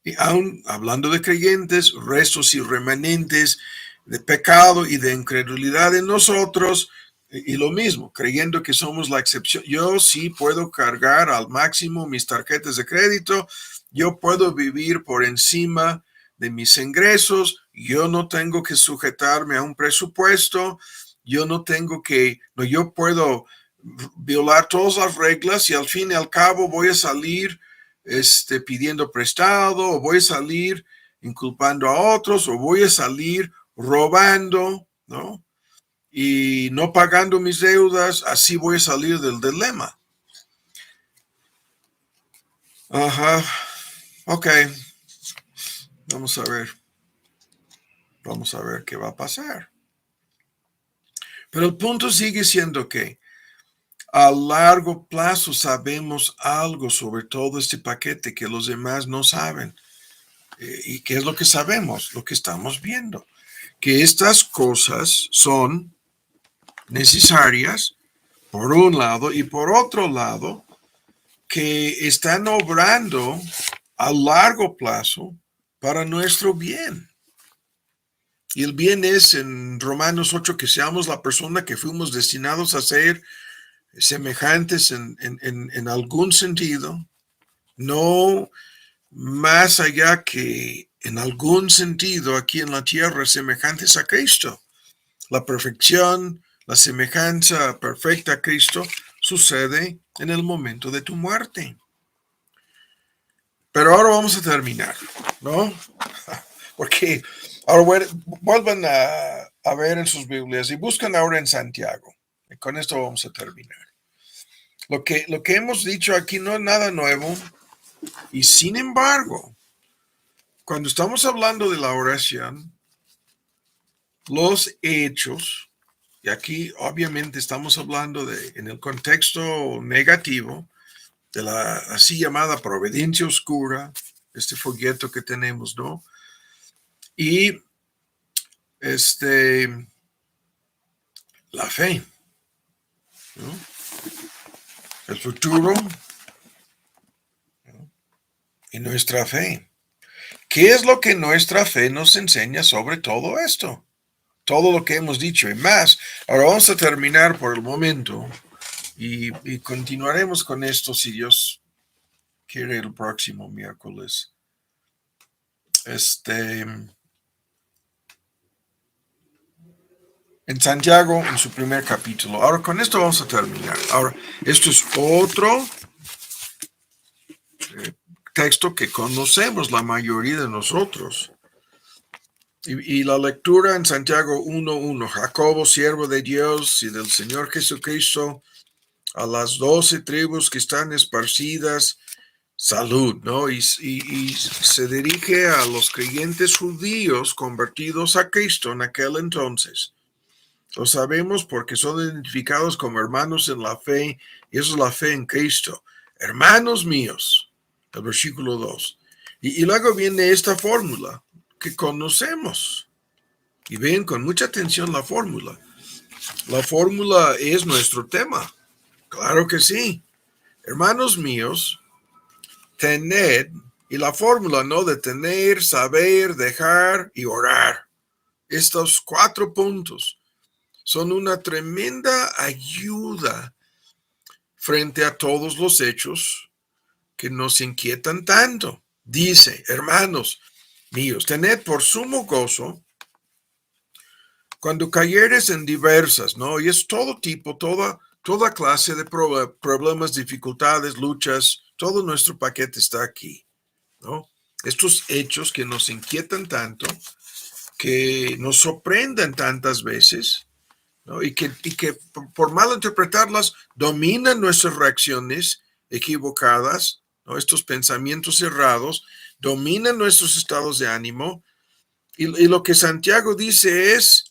y aún hablando de creyentes, restos y remanentes de pecado y de incredulidad en nosotros, y lo mismo, creyendo que somos la excepción. Yo sí puedo cargar al máximo mis tarjetas de crédito, yo puedo vivir por encima de mis ingresos, yo no tengo que sujetarme a un presupuesto, yo puedo violar todas las reglas y al fin y al cabo voy a salir pidiendo prestado, o voy a salir inculpando a otros, o voy a salir robando, ¿no? Y no pagando mis deudas, así voy a salir del dilema. Ajá, ok, vamos a ver qué va a pasar. Pero el punto sigue siendo que a largo plazo sabemos algo sobre todo este paquete que los demás no saben. ¿Y qué es lo que sabemos? Lo que estamos viendo. Que estas cosas son necesarias, por un lado, y por otro lado, que están obrando a largo plazo para nuestro bien. Y el bien es en Romanos 8 que seamos la persona que fuimos destinados a ser, semejantes en algún sentido, no más allá que en algún sentido aquí en la tierra, semejantes a Cristo. La perfección, la semejanza perfecta a Cristo sucede en el momento de tu muerte. Pero ahora vamos a terminar, ¿no? Porque ahora vuelvan a ver en sus Biblias y buscan ahora en Santiago. Y con esto vamos a terminar. Lo que hemos dicho aquí no es nada nuevo. Y sin embargo, cuando estamos hablando de la oración, los hechos, y aquí obviamente estamos hablando en el contexto negativo, de la así llamada providencia oscura, este folleto que tenemos, ¿no? Y la fe, ¿no? El futuro, ¿no? Y nuestra fe. ¿Qué es lo que nuestra fe nos enseña sobre todo esto? Todo lo que hemos dicho y más. Ahora vamos a terminar por el momento y continuaremos con esto si Dios quiere el próximo miércoles. En Santiago, en su primer capítulo. Ahora, con esto vamos a terminar. Ahora, esto es otro texto que conocemos la mayoría de nosotros. Y la lectura en Santiago 1:1, Jacobo, siervo de Dios y del Señor Jesucristo, a las 12 tribus que están esparcidas, salud, ¿no? Y se dirige a los creyentes judíos convertidos a Cristo en aquel entonces. Lo sabemos porque son identificados como hermanos en la fe, y eso es la fe en Cristo. Hermanos míos, el versículo 2. Y luego viene esta fórmula que conocemos. Y ven con mucha atención la fórmula. La fórmula es nuestro tema. Claro que sí. Hermanos míos, tened, y la fórmula, ¿no? De tener, saber, dejar y orar. Estos 4 puntos son una tremenda ayuda frente a todos los hechos que nos inquietan tanto. Dice, hermanos míos, tened por sumo gozo cuando cayeres en diversas, ¿no? Y es todo tipo, toda clase de problemas, dificultades, luchas, todo nuestro paquete está aquí, ¿no? Estos hechos que nos inquietan tanto, que nos sorprenden tantas veces, ¿no? Y que por mal interpretarlas dominan nuestras reacciones equivocadas, ¿no? Estos pensamientos errados dominan nuestros estados de ánimo. Y lo que Santiago dice es,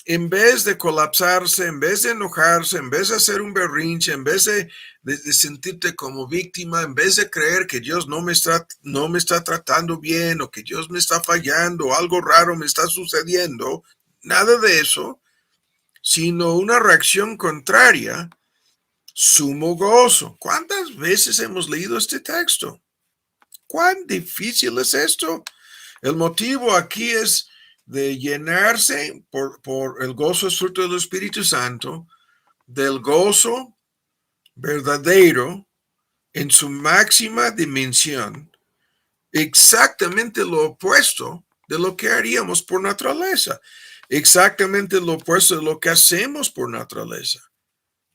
en vez de colapsarse, en vez de enojarse, en vez de hacer un berrinche, en vez de sentirte como víctima, en vez de creer que Dios no me está tratando bien o que Dios me está fallando o algo raro me está sucediendo, nada de eso, sino una reacción contraria, sumo gozo. ¿Cuántas veces hemos leído este texto? ¿Cuán difícil es esto? El motivo aquí es de llenarse por el gozo es fruto del Espíritu Santo, del gozo verdadero en su máxima dimensión, exactamente lo opuesto de lo que haríamos por naturaleza, exactamente lo opuesto de lo que hacemos por naturaleza,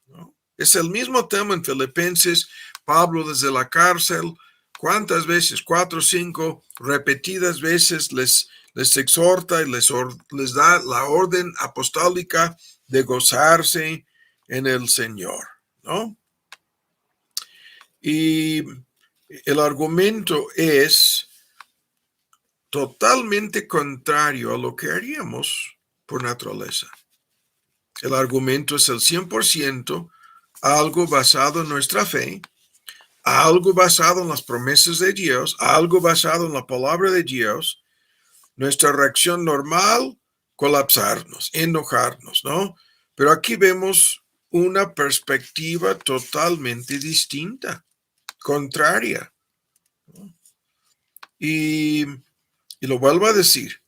¿no? Es el mismo tema en Filipenses. Pablo desde la cárcel, ¿cuántas veces? 4 o 5 repetidas veces les exhorta y les da la orden apostólica de gozarse en el Señor, ¿no? Y el argumento es totalmente contrario a lo que haríamos por naturaleza. El argumento es el 100% algo basado en nuestra fe, algo basado en las promesas de Dios, algo basado en la palabra de Dios. Nuestra reacción normal, colapsarnos, enojarnos, ¿no? Pero aquí vemos una perspectiva totalmente distinta, contraria, ¿no? Y lo vuelvo a decir,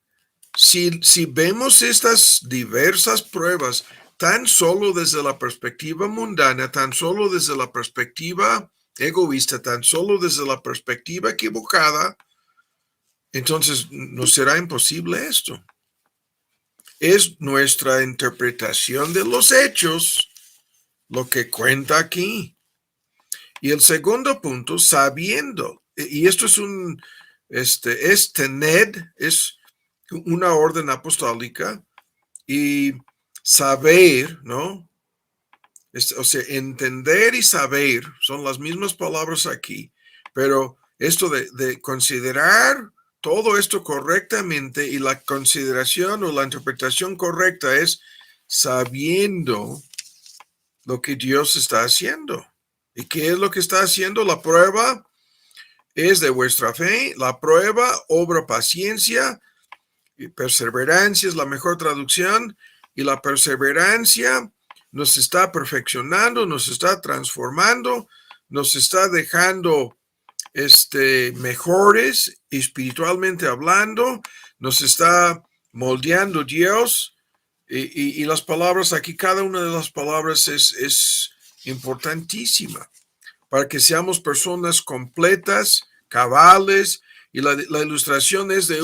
si vemos estas diversas pruebas tan solo desde la perspectiva mundana, tan solo desde la perspectiva egoísta, tan solo desde la perspectiva equivocada, entonces nos será imposible esto. Es nuestra interpretación de los hechos lo que cuenta aquí. Y el segundo punto, sabiendo, y esto es tener, es una orden apostólica, y saber, ¿no? O sea, entender y saber son las mismas palabras aquí, pero esto de considerar todo esto correctamente, y la consideración o la interpretación correcta es sabiendo lo que Dios está haciendo. ¿Y qué es lo que está haciendo? La prueba es de vuestra fe, la prueba obra paciencia, y perseverancia es la mejor traducción, y la perseverancia nos está perfeccionando, nos está transformando, nos está dejando mejores espiritualmente hablando, nos está moldeando Dios, y las palabras aquí, cada una de las palabras es importantísima para que seamos personas completas, cabales, y la ilustración es de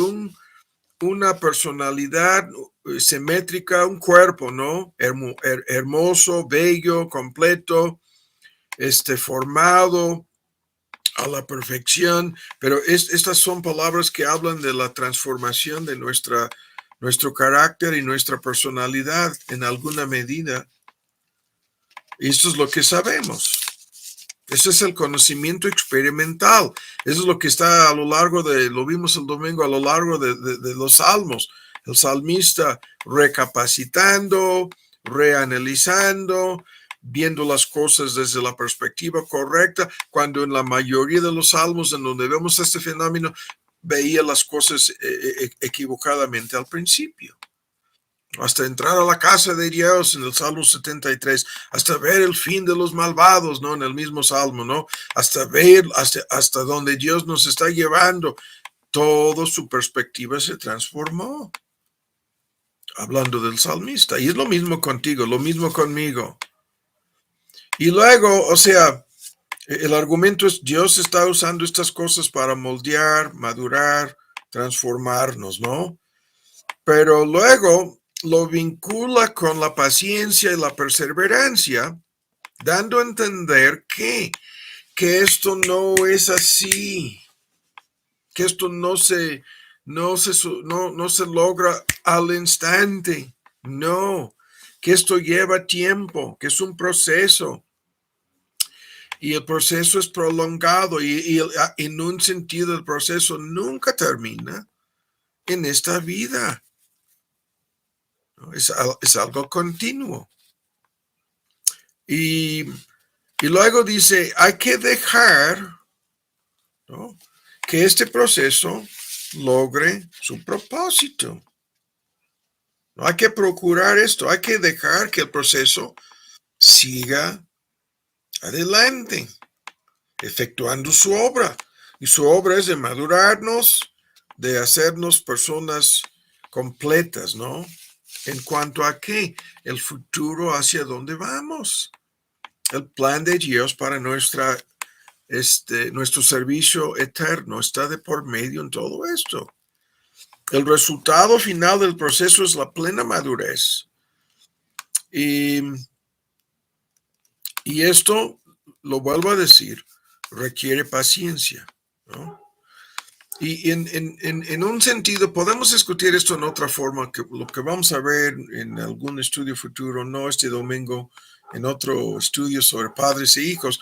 una personalidad simétrica, un cuerpo, ¿no? Hermoso, bello, completo, formado a la perfección, pero estas son palabras que hablan de la transformación de nuestro carácter y nuestra personalidad en alguna medida. Y esto es lo que sabemos. Ese es el conocimiento experimental. Eso es lo que está a lo largo lo vimos el domingo, a lo largo de los salmos. El salmista recapacitando, reanalizando, viendo las cosas desde la perspectiva correcta, cuando en la mayoría de los salmos en donde vemos este fenómeno, veía las cosas equivocadamente al principio. Hasta entrar a la casa de Dios en el Salmo 73, hasta ver el fin de los malvados, ¿no? En el mismo Salmo, ¿no? Hasta ver hasta donde Dios nos está llevando. Toda su perspectiva se transformó. Hablando del salmista. Y es lo mismo contigo, lo mismo conmigo. Y luego, o sea, el argumento es Dios está usando estas cosas para moldear, madurar, transformarnos, ¿no? Pero luego lo vincula con la paciencia y la perseverancia, dando a entender que esto no es así, que esto no se logra al instante, no, que esto lleva tiempo, que es un proceso, y el proceso es prolongado, y en un sentido el proceso nunca termina en esta vida. Es algo continuo. Y luego dice, hay que dejar, ¿no?, que este proceso logre su propósito. No hay que procurar esto, hay que dejar que el proceso siga adelante, efectuando su obra. Y su obra es de madurarnos, de hacernos personas completas, ¿no? En cuanto a qué, el futuro hacia dónde vamos. El plan de Dios para nuestro servicio eterno está de por medio en todo esto. El resultado final del proceso es la plena madurez. Y esto, lo vuelvo a decir, requiere paciencia, ¿no? Y en un sentido, podemos discutir esto en otra forma, que lo que vamos a ver en algún estudio futuro, no este domingo, en otro estudio sobre padres e hijos.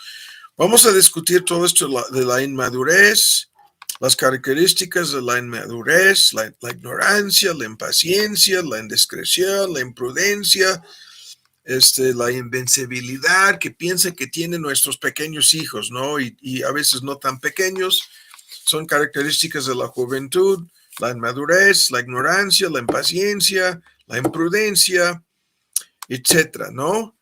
Vamos a discutir todo esto de la inmadurez, las características de la inmadurez, la ignorancia, la impaciencia, la indiscreción, la imprudencia, la invencibilidad que piensan que tienen nuestros pequeños hijos, ¿no? Y a veces no tan pequeños. Son características de la juventud, la inmadurez, la ignorancia, la impaciencia, la imprudencia, etcétera, ¿no?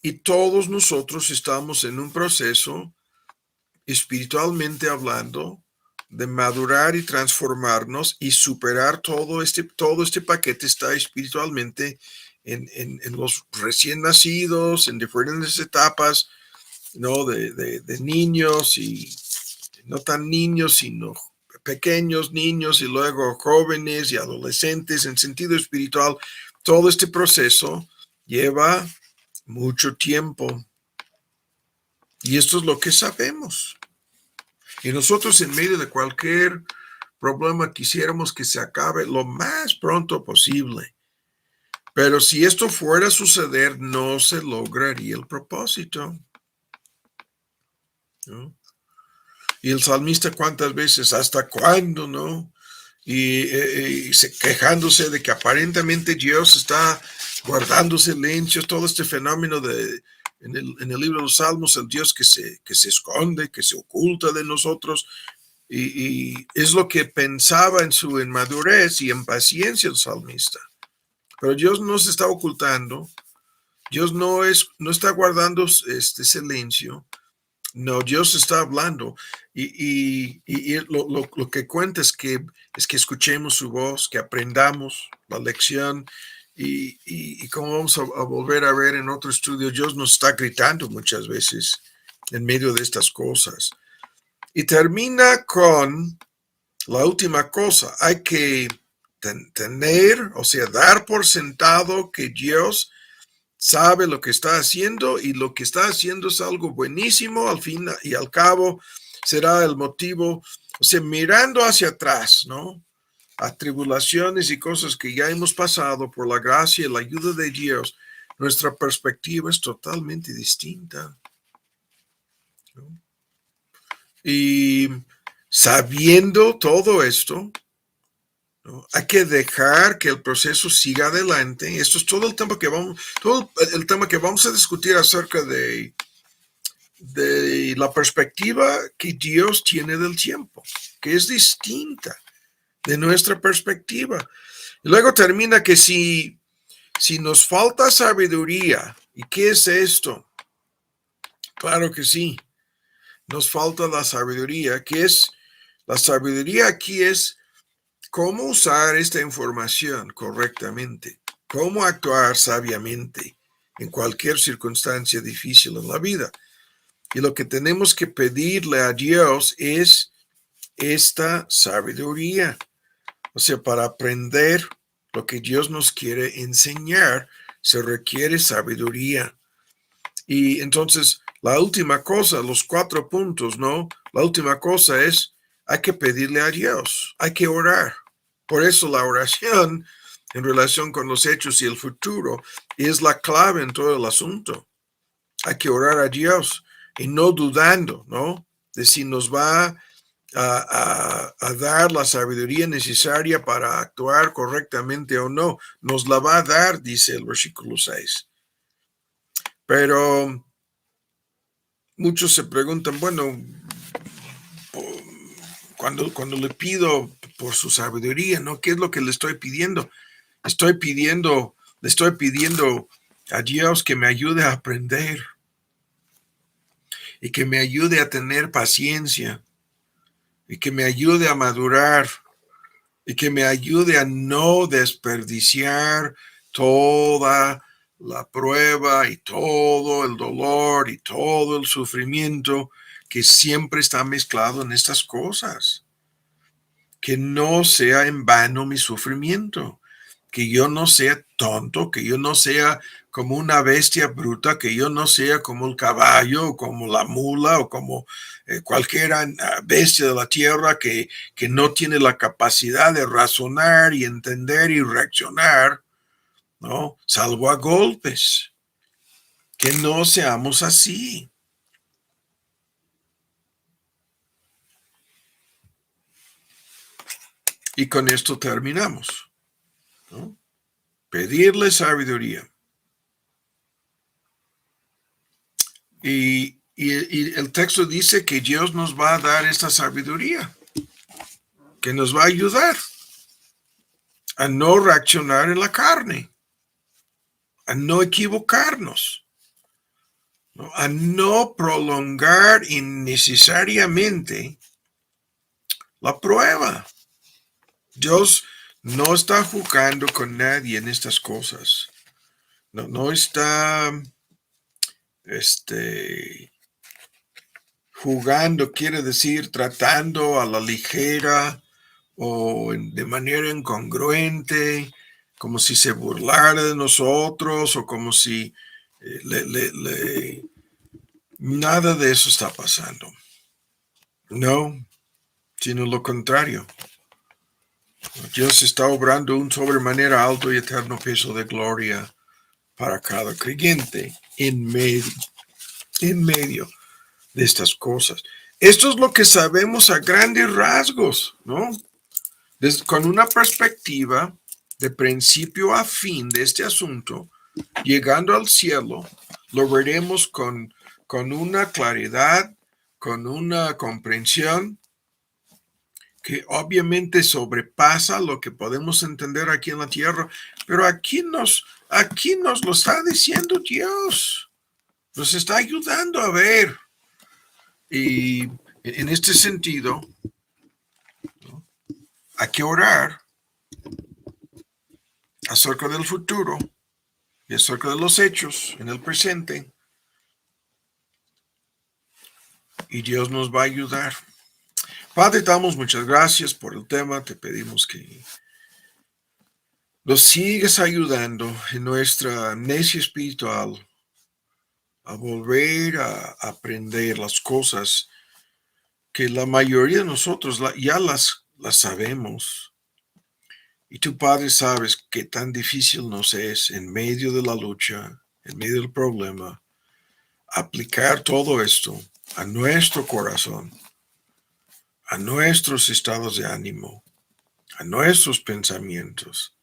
Y todos nosotros estamos en un proceso, espiritualmente hablando, de madurar y transformarnos y superar todo este paquete. Está espiritualmente en los recién nacidos, en diferentes etapas, ¿no? De niños, y no tan niños, sino pequeños niños, y luego jóvenes y adolescentes. En sentido espiritual, todo este proceso lleva mucho tiempo. Y esto es lo que sabemos. Y nosotros, en medio de cualquier problema, quisiéramos que se acabe lo más pronto posible. Pero si esto fuera a suceder, no se lograría el propósito, ¿no? Y el salmista, ¿cuántas veces? ¿Hasta cuándo, no? Y quejándose de que aparentemente Dios está guardando silencio, todo este fenómeno en el libro de los Salmos, el Dios que se esconde, que se oculta de nosotros, y es lo que pensaba en su inmadurez y en paciencia el salmista. Pero Dios no se está ocultando, Dios no está guardando este silencio. No, Dios está hablando y lo que cuenta es que escuchemos su voz, que aprendamos la lección y como vamos a volver a ver en otro estudio, Dios nos está gritando muchas veces en medio de estas cosas. Y termina con la última cosa, hay que tener, o sea, dar por sentado que Dios sabe lo que está haciendo y lo que está haciendo es algo buenísimo, al fin y al cabo será el motivo, o sea, mirando hacia atrás, ¿no? A tribulaciones y cosas que ya hemos pasado por la gracia y la ayuda de Dios, nuestra perspectiva es totalmente distinta, ¿no? Y sabiendo todo esto, ¿no? Hay que dejar que el proceso siga adelante. Esto es todo el tema que vamos a discutir acerca de la perspectiva que Dios tiene del tiempo, que es distinta de nuestra perspectiva. Y luego termina que si nos falta sabiduría, ¿y qué es esto? Claro que sí, nos falta la sabiduría, que es, la sabiduría aquí es cómo usar esta información correctamente, cómo actuar sabiamente en cualquier circunstancia difícil en la vida. Y lo que tenemos que pedirle a Dios es esta sabiduría. O sea, para aprender lo que Dios nos quiere enseñar, se requiere sabiduría. Y entonces, la última cosa, los 4 puntos, ¿no? La última cosa es, hay que pedirle a Dios, hay que orar. Por eso la oración en relación con los hechos y el futuro es la clave en todo el asunto. Hay que orar a Dios y no dudando, ¿no? De si nos va a dar la sabiduría necesaria para actuar correctamente o no. Nos la va a dar, dice el versículo 6. Pero muchos se preguntan, bueno, cuando le pido por su sabiduría, ¿no? ¿Qué es lo que le estoy pidiendo? Le estoy pidiendo a Dios que me ayude a aprender y que me ayude a tener paciencia y que me ayude a madurar y que me ayude a no desperdiciar toda la prueba y todo el dolor y todo el sufrimiento que siempre está mezclado en estas cosas. Que no sea en vano mi sufrimiento, que yo no sea tonto, que yo no sea como una bestia bruta, que yo no sea como el caballo, o como la mula, o como cualquier bestia de la tierra que no tiene la capacidad de razonar y entender y reaccionar, ¿no? Salvo a golpes. Que no seamos así. Y con esto terminamos, ¿no? Pedirle sabiduría. Y el texto dice que Dios nos va a dar esta sabiduría, que nos va a ayudar a no reaccionar en la carne, a no equivocarnos, ¿no? A no prolongar innecesariamente la prueba. Dios no está jugando con nadie en estas cosas. No está jugando, quiere decir tratando a la ligera o de manera incongruente, como si se burlara de nosotros o como si nada de eso está pasando. No, sino lo contrario. Dios está obrando un sobremanera alto y eterno peso de gloria para cada creyente en medio de estas cosas. Esto es lo que sabemos a grandes rasgos, ¿no? Con una perspectiva de principio a fin de este asunto, llegando al cielo, lo veremos con una claridad, con una comprensión que obviamente sobrepasa lo que podemos entender aquí en la tierra, pero aquí nos lo está diciendo Dios, nos está ayudando a ver. Y en este sentido, ¿no?, hay que orar acerca del futuro y acerca de los hechos en el presente, y Dios nos va a ayudar. Padre, te damos muchas gracias por el tema. Te pedimos que nos sigas ayudando en nuestra amnesia espiritual a volver a aprender las cosas que la mayoría de nosotros ya las sabemos. Y tu Padre sabes qué tan difícil nos es en medio de la lucha, en medio del problema, aplicar todo esto a nuestro corazón, a nuestros estados de ánimo, a nuestros pensamientos.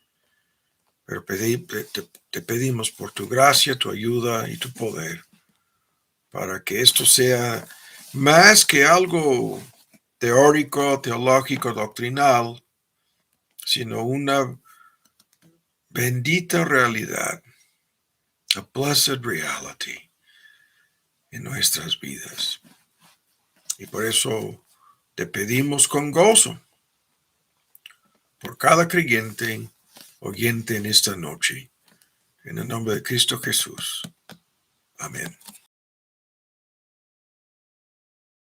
Pero te pedimos por tu gracia, tu ayuda y tu poder, para que esto sea más que algo teórico, teológico, doctrinal, sino una bendita realidad, a blessed reality en nuestras vidas. Y por eso te pedimos con gozo por cada creyente oyente en esta noche. En el nombre de Cristo Jesús. Amén.